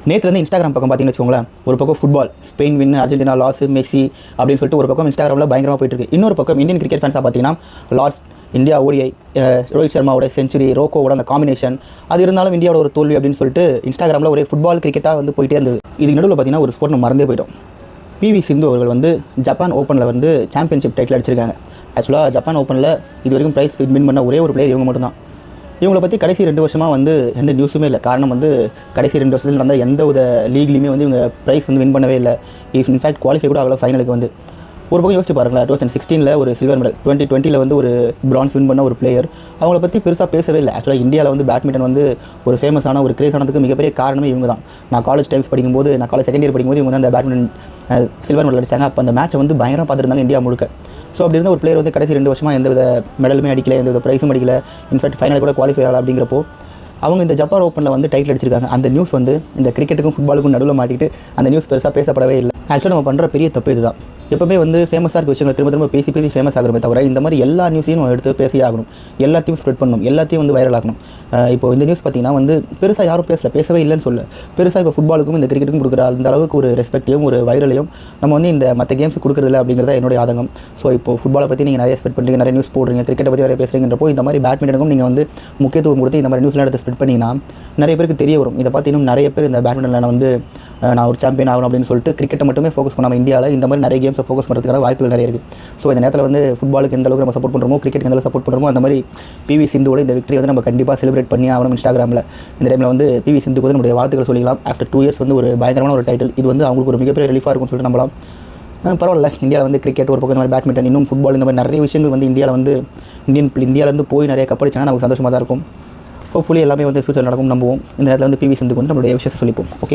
நேற்றுலேருந்து Instagram பக்கம் பார்த்தீங்கன்னு வச்சுக்கோங்களேன், ஒரு பக்கம் football Spain win, Argentina loss, Messi அப்படின்னு சொல்லிட்டு ஒரு பக்கம் இன்ஸ்டாகிராமில் பயங்கரமாக போயிட்டு இருக்கு. இன்னொரு பக்கம் இந்தியன் கிரிக்கெட் ஃபேன்ஸாக பார்த்தீங்கன்னா லார்ட்ஸ், இந்தியா ஓடிஐ, ரோஹித் சர்மாவோட செஞ்சுரி, ரோக்கோவோட அந்த காம்பினேஷன், அது இருந்தாலும் இந்தியாவோட ஒரு தோல்வி அப்படின்னு சொல்லிட்டு இன்ஸ்டாகிராமில் ஒரே ஃபுட்பால் கிரிக்கெட்டாக வந்து போயிட்டே இருந்தது. இதுக்கு நடுவில் பார்த்தீங்கன்னா ஒரு ஸ்போர்ட் நம்ம மறந்தே போயிட்டோம். பிவி சிந்து அவர்கள் வந்து ஜப்பான் ஓப்பனில் வந்து சாம்பியன்ஷிப் டைட்டில் அடிச்சிருக்காங்க. ஆக்சுவலாக ஜப்பான் ஓப்பனில் இது வரைக்கும் ப்ரைஸ் வின் பண்ண ஒரே ஒரு பிளேயர் இவங்க மட்டும்தான். இவங்களை பற்றி கடைசி 2 வருஷமாக வந்து எந்த நியூஸுமே இல்லை. காரணம் வந்து கடைசி 2 வருஷத்தில் நடந்த எந்த ஒரு லீக்லையுமே வந்து இவங்க ப்ரைஸ் வந்து வின் பண்ணவே இல்லை. இன்ஃபேக்ட் குவாலிஃபை கூட ஆகல ஃபைனலுக்கு வந்து. ஒரு பக்கம் யோசிச்சு பாருங்களேன், 2016 ஒரு சில்வர் மெடல், 2020 வந்து ஒரு பிரான்ஸ் வின் பண்ண ஒரு பிளேயர். அவங்கள பற்றி பெருசாக பேசவே இல்லை. ஆக்சுவலாக இந்தியாவில் வந்து பேட்மிண்டன் வந்து ஒரு ஃபேமஸான ஒரு கிரேஸ் ஆனதுக்கு மிகப்பெரிய காரணமே இவங்க தான். நான் காலேஜ் டைம்ஸ் படிக்கும்போது, நான் காலேஜ் செகண்ட் இயர் படிக்கும்போது இவங்க வந்து அந்த பேட்மிண்டன் சில்வர் மெடல் அடிச்சாங்க. அப்போ அந்த மேட்சை வந்து பயங்கரமாக பார்த்துருந்தாங்க இந்தியா முழுக்க. ஸோ அப்படி இருந்த ஒரு பிளேயர் வந்து கடைசி 2 வருஷமாக எந்த வித மெடலுமே அடிக்கல, எந்த வித ப்ரைஸும் அடிக்கல, இன்ஃபேக்ட் ஃபைனல் கூட குவாலிஃபை ஆகலாம். அப்படிங்கிறப்போ அவங்க இந்த ஜப்பான் ஓப்பனில் வந்து டைட்டில் அடிச்சிருக்காங்க. அந்த நியூஸ் வந்து இந்த கிரிக்கெட்டுக்கும் ஃபுட்பாலுக்கும் நடுவில் மாட்டிட்டு அந்த நியூஸ் பெருசாக பேசப்படவே இல்லை. ஆக்சுவலாக நம்ம பண்ணுற பெரிய தப்பு இதுதான். எப்பவுமே வந்து ஃபேமஸாக இருக்க விஷயங்களை திரும்ப பேசி ஃபேமஸ் ஆகிறமே தவிர, இந்த மாதிரி எல்லா நியூஸையும் நம்ம எடுத்து பேசி ஆகணும், எல்லாத்தையும் ஸ்ப்ரெட் பண்ணணும், எல்லாத்தையும் வந்து வைரல் ஆகணும். இப்போ இந்த நியூஸ் பார்த்திங்கன்னா வந்து பெருசாக யாரும் பேசவே இல்லைன்னு சொல்ல, பெருசாக இப்போ ஃபுட்பாலுக்கும் இந்த கிரிக்கெட்டுக்கும் கொடுக்குற அந்த அளவுக்கு ஒரு ரெஸ்பெக்டையும் ஒரு வைரலையும் நம்ம வந்து இந்த மற்ற கேம்ஸ் கொடுக்குறதில்ல அப்படிங்கிறத என்னுடைய ஆதங்கம். ஸோ இப்போ ஃபுட்பாலை பற்றி நீங்கள் நிறைய ஸ்ப்ரெட் பண்ணுறீங்க, நிறைய நியூஸ் போடுறீங்க, கிரிக்கெட்டை பற்றி நிறைய பேசுகிறீங்கன்றப்போ இந்த மாதிரி பேட்மிண்டனுக்கும் நீங்கள் வந்து முக்கியத்துவம் கொடுத்து இந்த மாதிரி நியூஸ்லாம் எடுத்து ஸ்ப்ரெட் பண்ணிங்கன்னா நிறைய பேருக்கு தெரிய வரும். இதை பார்த்து இன்னும் நிறைய பேர் இந்த பேட்மிண்டனில் வந்து நான் ஒரு சாம்பியன் ஆகணும் அப்படின்னு சொல்லிட்டு கிரிக்கெட்டை மட்டுமே ஃபோக்கஸ் பண்ணாமல் இந்தியாவில் இந்த மாதிரி நிறைய கேம்ஸை ஃபோக்கஸ் பண்ணுறதுக்கான வாய்ப்புகள் நிறைய இருக்குது. ஸோ இந்த நேரத்தில் வந்து ஃபுட்பாலுக்கு எந்த அளவுக்கு நம்ம சப்போர்ட் பண்ணுறோமோ, கிரிக்கெட்டுக்கு எந்த அளவுக்கு சப்போர்ட் பண்ணுறோமோ, அந்த மாதிரி பிவி சிந்துவோட இந்த விக்டரி வந்து நம்ம கண்டிப்பாக செலிப்ரேட் பண்ணி ஆகணும். இன்ஸ்டாகிராமில் இந்த டைமில் வந்து பிவி சிந்துக்கு வந்து நம்மளுடைய வாழ்த்துக்கள் சொல்லிக்கலாம். ஆஃப்டர் 2 இயர்ஸ் வந்து ஒரு பயங்கரமான ஒரு டைட்டில், இது வந்து அவங்களுக்கு ஒரு மிகப்பெரிய ரிலீஃபாக இருக்கும்னு சொல்லிட்டு நம்பலாம். பரவாயில்ல, இந்தியாவில் வந்து கிரிக்கெட் ஒரு பக்கம், இந்த மாதிரி பேட்மிண்டன், இன்னும் ஃபுட்பால், இந்த மாதிரி நிறைய விஷயங்கள் வந்து இந்தியாவிலேருந்து போய் நிறைய கப்படிச்சாங்கன்னா நமக்கு சந்தோஷமாக தான் இருக்கும். ஹோப்ஃபுல்லி எல்லாமே வந்து ஃபியூச்சர் நடக்கும் நம்புவோம். இந்த நேரத்தில் வந்து பிவி சிந்துக்கு வந்து நம்மளுடைய விஷயத்தை சொல்லிப்போம். ஓகே.